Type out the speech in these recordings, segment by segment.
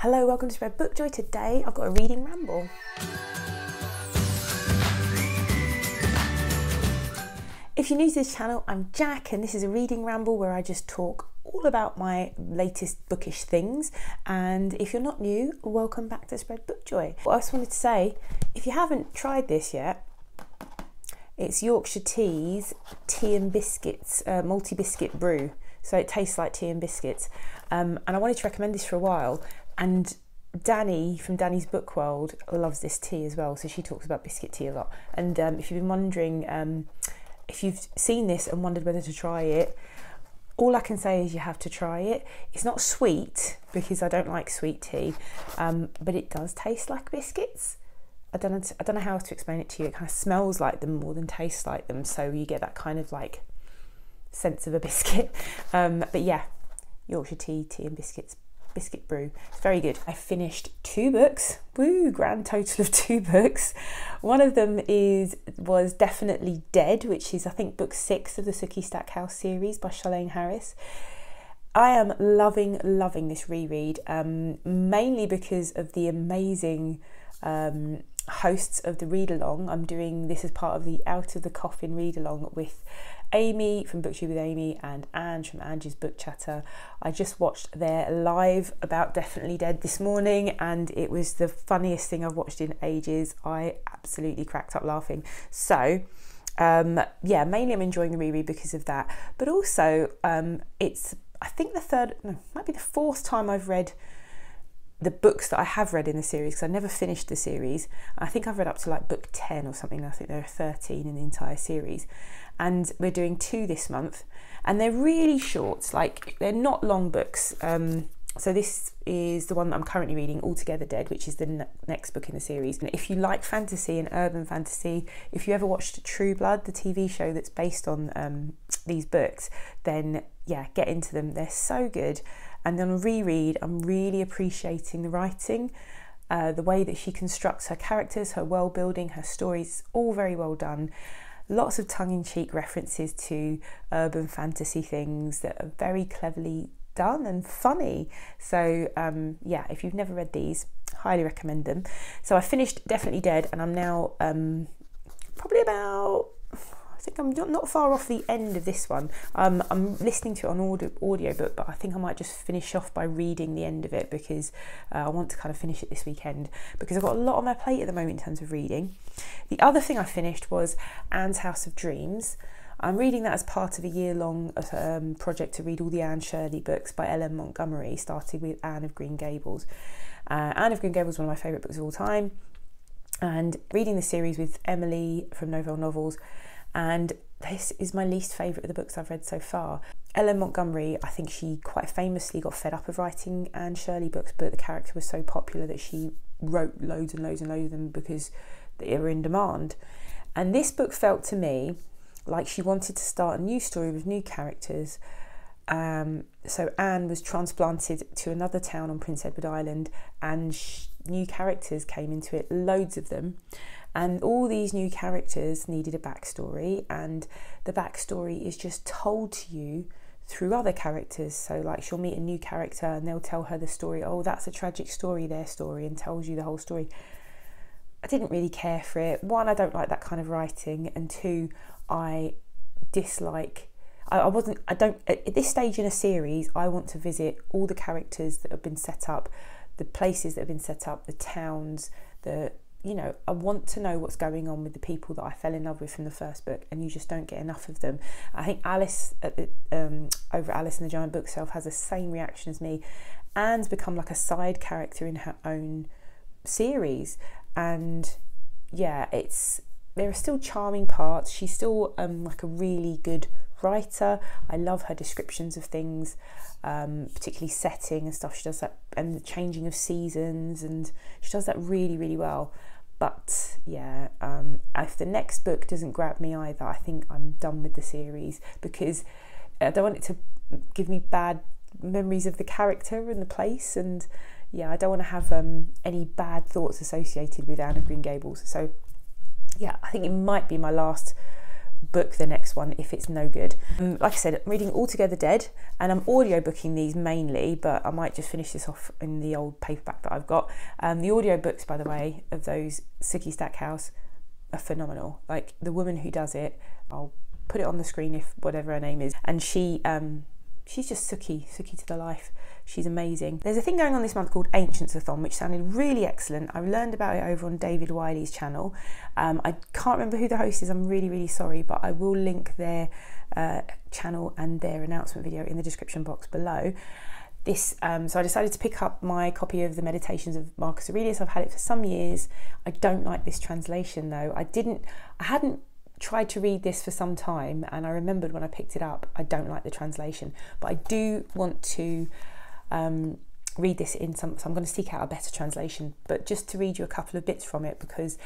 Hello, welcome to Spread Book Joy. Today I've got a reading ramble. If you're new to this channel, I'm Jack and this is a reading ramble where I just talk all about my latest bookish things. And if you're not new, welcome back to Spread Book Joy. What I just wanted to say, if you haven't tried this yet, it's Yorkshire Tea's tea and biscuits, multi-biscuit brew. So it tastes like tea and biscuits. And I wanted to recommend this for a while. And Danny from Danny's Book World loves this tea as well. So she talks about biscuit tea a lot. And if you've been wondering, if you've seen this and wondered whether to try it, all I can say is you have to try it. It's not sweet because I don't like sweet tea, but it does taste like biscuits. I don't know how to explain it to you. It kind of smells like them more than tastes like them. So you get that kind of like sense of a biscuit. But yeah, Yorkshire Tea and biscuits. Biscuit brew. It's very good. I finished 2 books. Woo, grand total of 2 books. One of them was Definitely Dead, which is I think book 6 of the Sookie Stackhouse series by Charlaine Harris. I am loving this reread, mainly because of the amazing hosts of the read along. I'm doing this as part of the Out of the Coffin read along with Amy from Bookshop with Amy and Ange from Ange's Book Chatter. I just watched their live about Definitely Dead this morning and it was the funniest thing I've watched in ages. I absolutely cracked up laughing. So yeah, mainly I'm enjoying the reread because of that, but also it's I think might be the 4th time I've read the books that I have read in the series, because I never finished the series. I think I've read up to like book 10 or something. I think there are 13 in the entire series, and we're doing 2 this month, and they're really short, like they're not long books. So this is the one that I'm currently reading, Altogether Dead, which is the next book in the series. And if you like fantasy and urban fantasy, if you ever watched True Blood, the TV show that's based on these books, then yeah, get into them. They're so good. And on a reread, I'm really appreciating the writing, the way that she constructs her characters, her world building, her stories, all very well done. Lots of tongue-in-cheek references to urban fantasy things that are very cleverly done and funny. So yeah, if you've never read these, highly recommend them. So I finished Definitely Dead and I'm now probably about, I think I'm not far off the end of this one. I'm listening to it on audiobook, but I think I might just finish off by reading the end of it because I want to kind of finish it this weekend because I've got a lot on my plate at the moment in terms of reading. The other thing I finished was Anne's House of Dreams. I'm reading that as part of a year-long project to read all the Anne Shirley books by L.M. Montgomery, starting with Anne of Green Gables. Anne of Green Gables is one of my favourite books of all time, and reading the series with Emily from Novell Novels. And this is my least favourite of the books I've read so far. L.M. Montgomery, I think she quite famously got fed up of writing Anne Shirley books, but the character was so popular that she wrote loads and loads and loads of them because they were in demand. And this book felt to me like she wanted to start a new story with new characters. So Anne was transplanted to another town on Prince Edward Island and new characters came into it, loads of them. And all these new characters needed a backstory, and the backstory is just told to you through other characters. So like she'll meet a new character and they'll tell her the story, oh, that's a tragic story, their story, and tells you the whole story. I didn't really care for it. 1, I don't like that kind of writing, and 2, I dislike, at this stage in a series, I want to visit all the characters that have been set up, the places that have been set up, the towns, I want to know what's going on with the people that I fell in love with from the first book, and you just don't get enough of them. I think Alice over at Alice and the Giant Bookshelf has the same reaction as me. Anne's become like a side character in her own series, and yeah, there are still charming parts. She's still like a really good writer. I love her descriptions of things, particularly setting and stuff. She does that, and the changing of seasons, and she does that really, really well. But yeah, if the next book doesn't grab me either, I think I'm done with the series because I don't want it to give me bad memories of the character and the place, and yeah, I don't want to have any bad thoughts associated with Anne of Green Gables. So yeah, I think it might be my last book the next one if it's no good. Like I said, I'm reading Altogether Dead, and I'm audiobooking these mainly, but I might just finish this off in the old paperback that I've got. The audiobooks, by the way, of those Sookie Stackhouse are phenomenal. Like, the woman who does it, I'll put it on the screen if whatever her name is, and she's just Sookie to the life. She's amazing. There's a thing going on this month called Ancients-a-thon, which sounded really excellent. I learned about it over on David Wiley's channel. I can't remember who the host is, I'm really, really sorry, but I will link their channel and their announcement video in the description box below. So I decided to pick up my copy of the Meditations of Marcus Aurelius. I've had it for some years. I don't like this translation though. I hadn't tried to read this for some time, and I remembered when I picked it up, I don't like the translation, but I do want to read this in so I'm going to seek out a better translation. But just to read you a couple of bits from it, because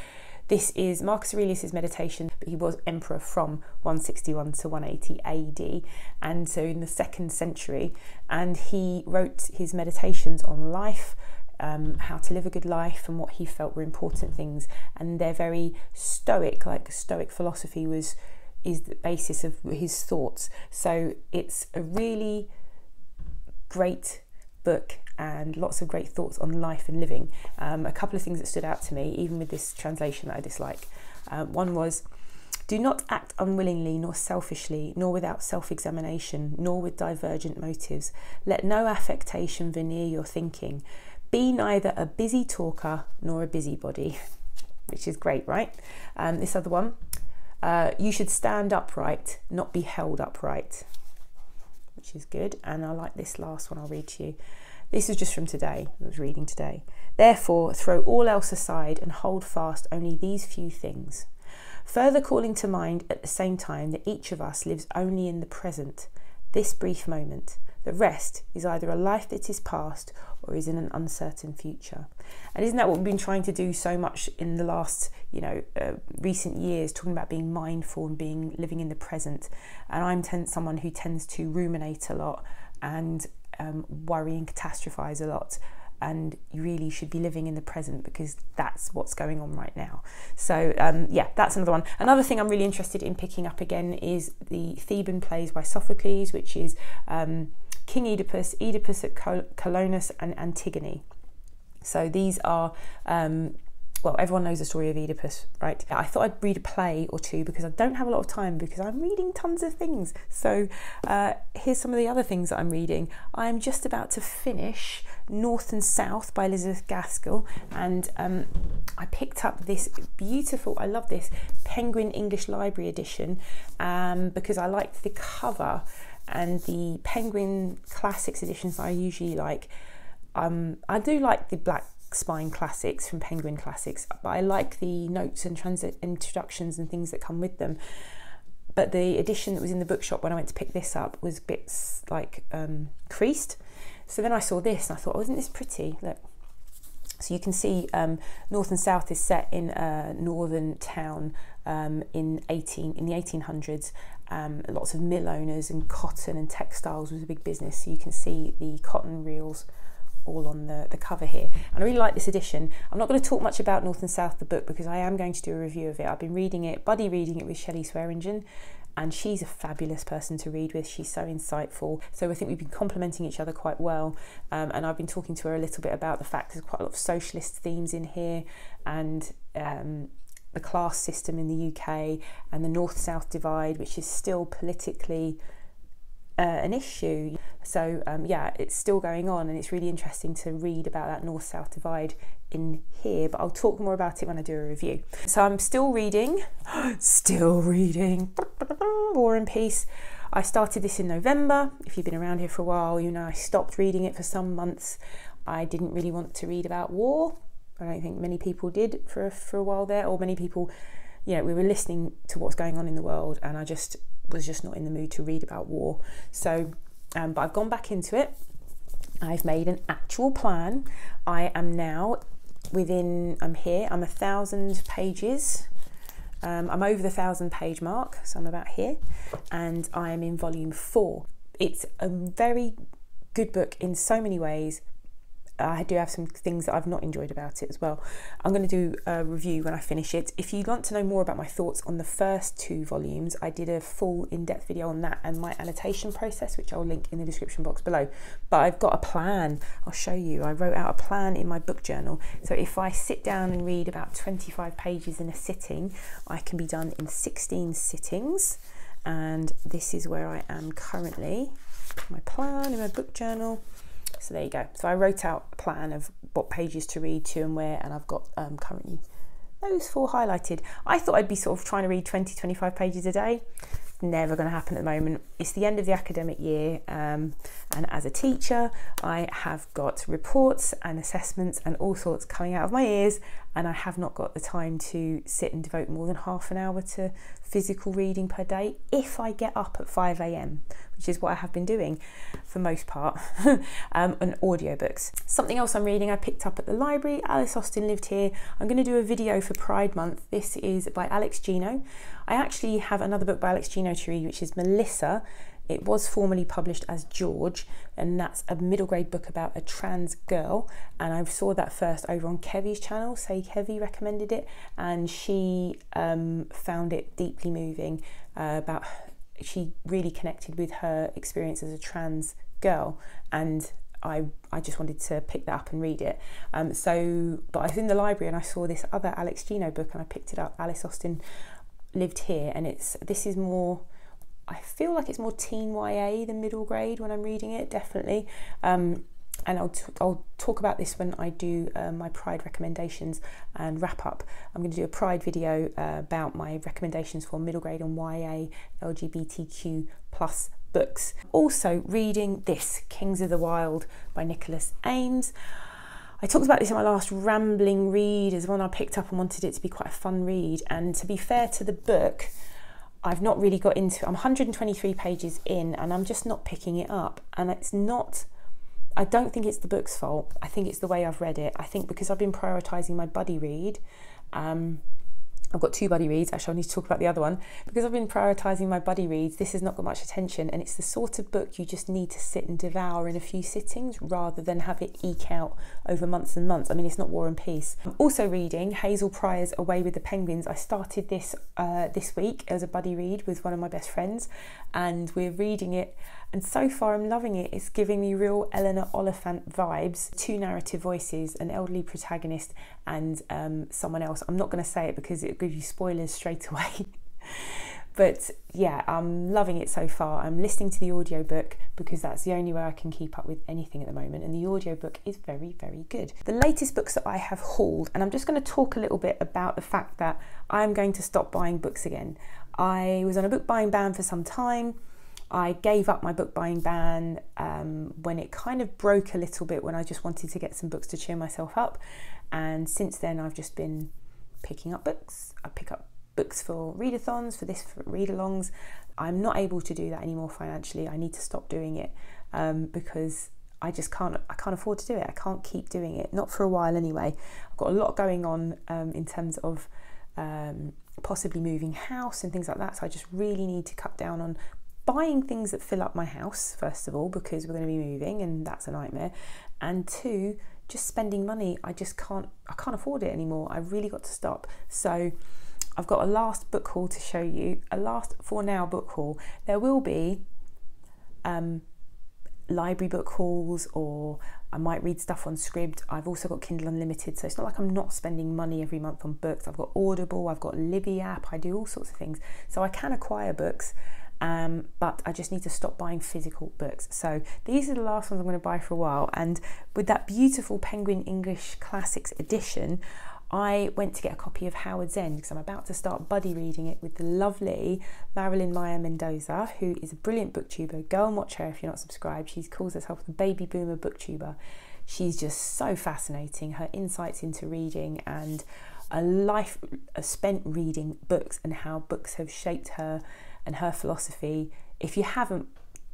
this is Marcus Aurelius's meditation, but he was emperor from 161 to 180 AD, and so in the 2nd century, and he wrote his meditations on life, how to live a good life, and what he felt were important things, and they're very stoic, like Stoic philosophy is the basis of his thoughts. So it's a really great book and lots of great thoughts on life and living. A couple of things that stood out to me, even with this translation that I dislike. One was, do not act unwillingly nor selfishly, nor without self-examination, nor with divergent motives. Let no affectation veneer your thinking. Be neither a busy talker nor a busybody, which is great, right? This other one, you should stand upright, not be held upright, which is good. And I like this last one I'll read to you. This is just from today, I was reading today. Therefore, throw all else aside and hold fast only these few things. Further calling to mind at the same time that each of us lives only in the present, this brief moment. The rest is either a life that is past or is in an uncertain future. And isn't that what we've been trying to do so much in the last, recent years, talking about being mindful and living in the present? And I'm someone who tends to ruminate a lot and worry and catastrophize a lot. And you really should be living in the present, because that's what's going on right now. So yeah, that's another one. Another thing I'm really interested in picking up again is the Theban plays by Sophocles, which is King Oedipus, Oedipus at Colonus, and Antigone. So these are, well, everyone knows the story of Oedipus, right? I thought I'd read a play or two because I don't have a lot of time, because I'm reading tons of things. So here's some of the other things that I'm reading. I'm just about to finish North and South by Elizabeth Gaskill, and I picked up this beautiful, I love this, Penguin English Library edition because I liked the cover, and the Penguin Classics editions I usually like. I do like the black spine classics from Penguin Classics, but I like the notes and introductions and things that come with them. But the edition that was in the bookshop when I went to pick this up was bits like creased. So then I saw this and I thought, oh, isn't this pretty? Look. So you can see North and South is set in a northern town in the 1800s. Lots of mill owners, and cotton and textiles was a big business. So you can see the cotton reels all on the cover here, and I really like this edition. I'm not going to talk much about North and South, the book, because I am going to do a review of it. I've been reading it, buddy reading it with Shelley Swearingen, and she's a fabulous person to read with. She's so insightful. So I think we've been complementing each other quite well, and I've been talking to her a little bit about the fact there's quite a lot of socialist themes in here, and the class system in the UK, and the North-South divide, which is still politically an issue. So yeah, it's still going on, and it's really interesting to read about that North-South divide in here, but I'll talk more about it when I do a review. So I'm still reading War and Peace. I started this in November. If you've been around here for a while, you know I stopped reading it for some months. I didn't really want to read about war. I don't think many people did for a while there, or many people, we were listening to what's going on in the world, and I was just not in the mood to read about war. So but I've gone back into it. I've made an actual plan. I am now I'm 1,000 pages. I'm over the 1,000-page mark, so I'm about here, and I am in volume 4. It's a very good book in so many ways. I do have some things that I've not enjoyed about it as well. I'm going to do a review when I finish it. If you'd want to know more about my thoughts on the first 2 volumes, I did a full in-depth video on that and my annotation process, which I'll link in the description box below. But I've got a plan. I'll show you. I wrote out a plan in my book journal. So if I sit down and read about 25 pages in a sitting, I can be done in 16 sittings. And this is where I am currently. My plan in my book journal. So there you go. So I wrote out a plan of what pages to read to and where, and I've got currently those 4 highlighted. I thought I'd be sort of trying to read 20-25 pages a day. Never going to happen at the moment. It's the end of the academic year, and as a teacher I have got reports and assessments and all sorts coming out of my ears, and I have not got the time to sit and devote more than half an hour to physical reading per day if I get up at 5 AM, which is what I have been doing for most part, and audiobooks. Something else I'm reading I picked up at the library, Alice Austen Lived Here. I'm going to do a video for Pride Month. This is by Alex Gino. I actually have another book by Alex Gino to read, which is Melissa. It was formerly published as George, and that's a middle grade book about a trans girl, and I saw that first over on Kevy's channel. Say Kevy recommended it, and she found it deeply moving. She really connected with her experience as a trans girl, and I just wanted to pick that up and read it. But I was in the library and I saw this other Alex Gino book and I picked it up, Alice Austen Lived Here, and this is more, I feel like it's more teen YA than middle grade when I'm reading it, definitely. And I'll talk about this when I do my Pride recommendations and wrap up. I'm going to do a Pride video about my recommendations for middle grade and YA LGBTQ+ books. Also reading this, Kings of the Wild by Nicholas Ames. I talked about this in my last rambling read as one I picked up and wanted it to be quite a fun read, and to be fair to the book, I've not really got into it. I'm 123 pages in and I'm just not picking it up, and it's not, I don't think it's the book's fault. I think it's the way I've read it. I think because I've been prioritising my buddy read, I've got 2 buddy reads, actually I need to talk about the other one. Because I've been prioritising my buddy reads, this has not got much attention, and it's the sort of book you just need to sit and devour in a few sittings rather than have it eke out over months and months. I mean, it's not War and Peace. I'm also reading Hazel Pryor's Away with the Penguins. I started this this week as a buddy read with one of my best friends, and we're reading it, and so far I'm loving it. It's giving me real Eleanor Oliphant vibes. 2 narrative voices, an elderly protagonist and someone else. I'm not going to say it because it gives you spoilers straight away. But yeah, I'm loving it so far. I'm listening to the audiobook because that's the only way I can keep up with anything at the moment, and the audiobook is very, very good. The latest books that I have hauled, and I'm just going to talk a little bit about the fact that I'm going to stop buying books again. I was on a book buying ban for some time. I gave up my book buying ban when it kind of broke a little bit, when I just wanted to get some books to cheer myself up, and since then I've just been picking up books. I pick up books for readathons, for read-alongs. I'm not able to do that anymore financially. I need to stop doing it because I can't afford to do it. I can't keep doing it, not for a while anyway. I've got a lot going on in terms of possibly moving house and things like that, so I just really need to cut down on buying things that fill up my house, first of all, because we're going to be moving and that's a nightmare, and 2, just spending money. I can't afford it anymore. I've really got to stop. So I've got a last book haul to show you, a last for now book haul. There will be library book hauls, or I might read stuff on Scribd. I've also got Kindle Unlimited, so it's not like I'm not spending money every month on books. I've got Audible, I've got Libby app, I do all sorts of things. So I can acquire books, but I just need to stop buying physical books. So these are the last ones I'm going to buy for a while. And with that beautiful Penguin English Classics edition, I went to get a copy of Howard's End because I'm about to start buddy reading it with the lovely Marilyn Maya Mendoza, who is a brilliant booktuber. Go and watch her if you're not subscribed. She calls herself the baby boomer booktuber. She's just so fascinating. Her insights into reading and a life spent reading books and how books have shaped her and her philosophy. If you haven't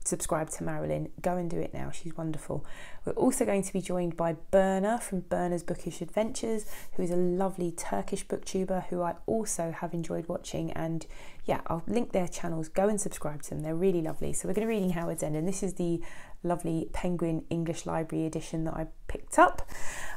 subscribed to Marilyn, go and do it now. She's wonderful. We're also going to be joined by Berna from Berna's Bookish Adventures, who is a lovely Turkish booktuber who I also have enjoyed watching, and yeah, I'll link their channels. Go and subscribe to them, they're really lovely. So we're going to be reading Howard's End, and this is the lovely Penguin English Library edition that I picked up.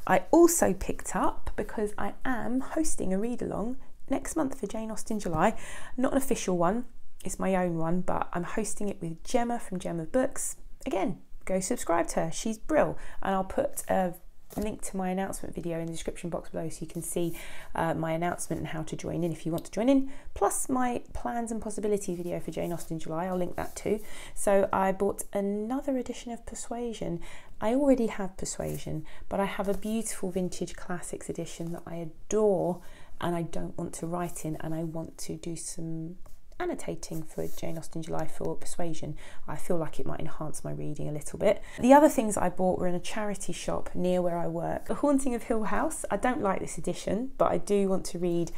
I also picked up, because I am hosting a read-along next month for Jane Austen July. Not an official one, it's my own one, but I'm hosting it with Gemma from Gemma Books. Again, go subscribe to her, she's brill. And I'll put a link to my announcement video in the description box below, so you can see my announcement and how to join in if you want to join in, plus my plans and possibilities video for Jane Austen July. I'll link that too. So I bought another edition of Persuasion. I already have Persuasion, but I have a beautiful vintage classics edition that I adore and I don't want to write in, and I want to do some annotating for Jane Austen July for Persuasion. I feel like it might enhance my reading a little bit. The other things I bought were in a charity shop near where I work. The Haunting of Hill House. I don't like this edition, but I do want to read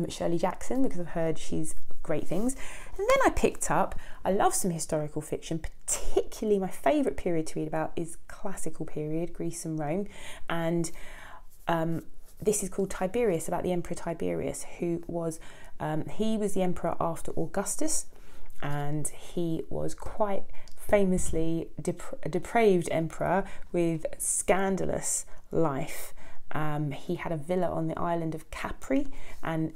Shirley Jackson, because I've heard she's great things. And then I picked up, I love some historical fiction, particularly my favourite period to read about is classical period, Greece and Rome. And this is called Tiberius, about the Emperor Tiberius, who was he was the emperor after Augustus, and he was quite famously a depraved emperor with scandalous life. He had a villa on the island of Capri, and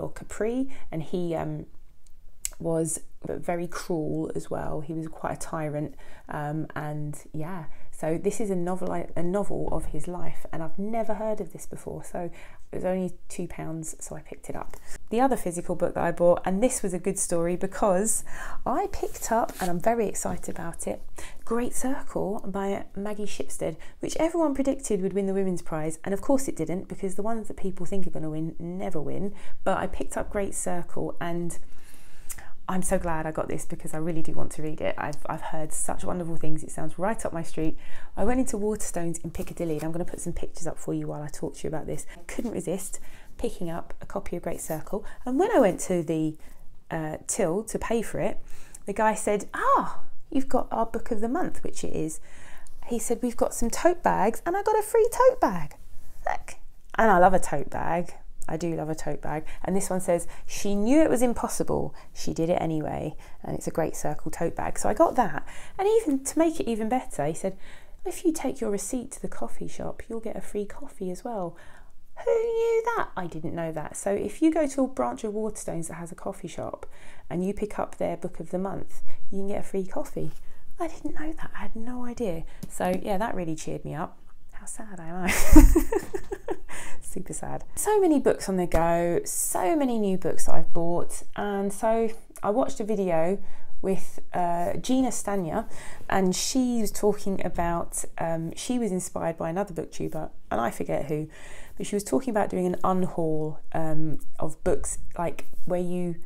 he was very cruel as well. He was quite a tyrant, and yeah. So this is a novel of his life, and I've never heard of this before, so it was only £2, so I picked it up. The other physical book that I bought, and this was a good story because I picked up, and I'm very excited about it, Great Circle by Maggie Shipstead, which everyone predicted would win the Women's Prize, and of course it didn't, because the ones that people think are going to win never win. But I picked up Great Circle, and I'm so glad I got this because I really do want to read it. I've heard such wonderful things. It sounds right up my street. I went into Waterstones in Piccadilly, and I'm going to put some pictures up for you while I talk to you about this. I couldn't resist picking up a copy of Great Circle, and when I went to the till to pay for it, the guy said, you've got our book of the month, which it is. He said, we've got some tote bags, and I got a free tote bag. Look, and I love a tote bag. I do love a tote bag. And this one says, she knew it was impossible, she did it anyway. And it's a Great Circle tote bag. So I got that. And even to make it even better, he said, if you take your receipt to the coffee shop, you'll get a free coffee as well. Who knew that? I didn't know that. So if you go to a branch of Waterstones that has a coffee shop and you pick up their book of the month, you can get a free coffee. I didn't know that. I had no idea. So yeah, that really cheered me up. How sad am I? Super sad. So many books on the go, so many new books that I've bought, and so I watched a video with Gina Stania, and she was talking about, she was inspired by another booktuber, and I forget who, but she was talking about doing an unhaul of books, like where you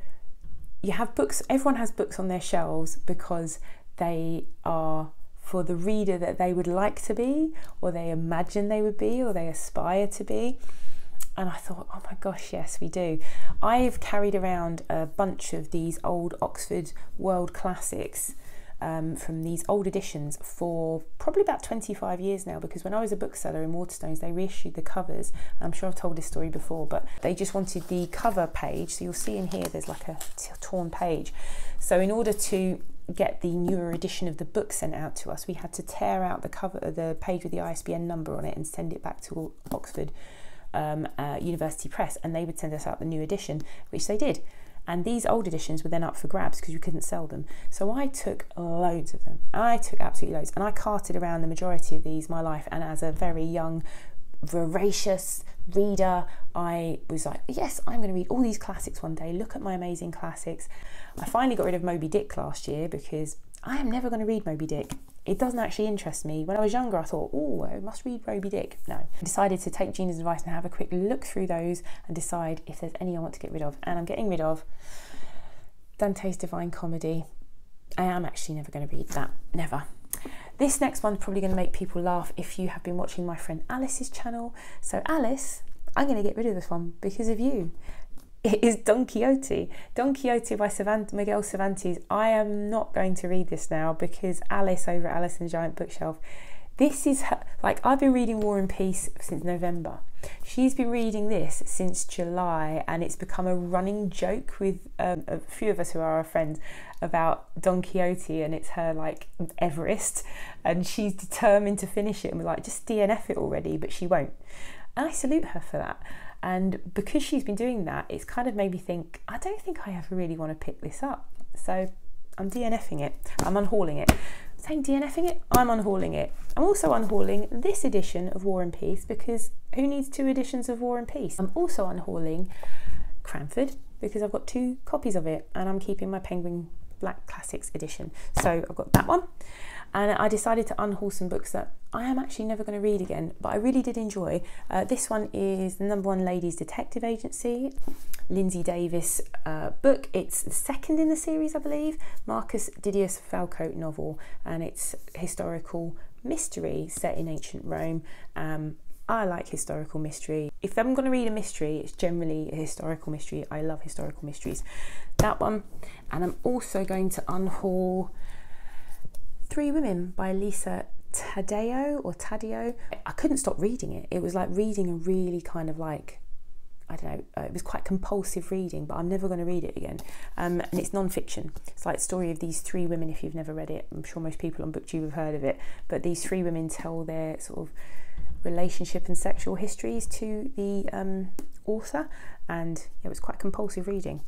have books, everyone has books on their shelves because they are for the reader that they would like to be, or they imagine they would be, or they aspire to be. And I thought, oh my gosh, yes, we do. I've carried around a bunch of these old Oxford World Classics from these old editions for probably about 25 years now, because when I was a bookseller in Waterstones, they reissued the covers. I'm sure I've told this story before, but they just wanted the cover page. So you'll see in here, there's like a torn page. So in order to get the newer edition of the book sent out to us, we had to tear out the cover, the page with the ISBN number on it, and send it back to Oxford University Press, and they would send us out the new edition, which they did. And these old editions were then up for grabs because you couldn't sell them. So I took loads of them. I took absolutely loads, and I carted around the majority of these my life. And as a very young, voracious reader, I was like, yes, I'm going to read all these classics one day. Look at my amazing classics. I finally got rid of Moby Dick last year because I am never going to read Moby Dick. It doesn't actually interest me. When I was younger, I thought, oh, I must read Moby Dick. No. I decided to take Gina's advice and have a quick look through those and decide if there's any I want to get rid of. And I'm getting rid of Dante's Divine Comedy. I am actually never going to read that. Never. This next one's probably going to make people laugh if you have been watching my friend Alice's channel. So Alice, I'm going to get rid of this one because of you. It is Don Quixote. Don Quixote by Miguel Cervantes. I am not going to read this now because Alice over at Alice and the Giant Bookshelf, this is her, like, I've been reading War and Peace since November. She's been reading this since July, and it's become a running joke with a few of us who are our friends about Don Quixote, and it's her like Everest, and she's determined to finish it, and we're like, just DNF it already, but she won't. And I salute her for that. And because she's been doing that, it's kind of made me think, I don't think I ever really want to pick this up. So I'm DNFing it. I'm unhauling it. Saying DNFing it, I'm unhauling it. I'm also unhauling this edition of War and Peace, because who needs 2 editions of War and Peace? I'm also unhauling Cranford because I've got 2 copies of it, and I'm keeping my Penguin Black Classics edition. So I've got that one, and I decided to unhaul some books that I am actually never going to read again, but I really did enjoy. This one is the #1 Ladies Detective Agency, Lindsay Davis book. It's the 2nd in the series, I believe, Marcus Didius Falco novel, and it's historical mystery set in ancient Rome. I like historical mystery. If I'm going to read a mystery, it's generally a historical mystery. I love historical mysteries. That one. And I'm also going to unhaul 3 Women by Lisa Taddeo. I couldn't stop reading it. It was like reading a really kind of like, I don't know, it was quite compulsive reading, but I'm never going to read it again. And it's non-fiction. It's like the story of these 3 women. If you've never read it, I'm sure most people on BookTube have heard of it, but these 3 women tell their sort of relationship and sexual histories to the author, and it was quite compulsive reading.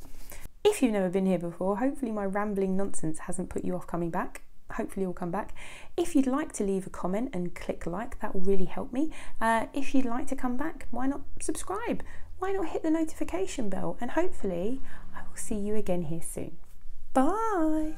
If you've never been here before, hopefully my rambling nonsense hasn't put you off coming back. Hopefully you'll come back. If you'd like to leave a comment and click like, that will really help me. If you'd like to come back, why not subscribe? Why not hit the notification bell? And hopefully I will see you again here soon. Bye.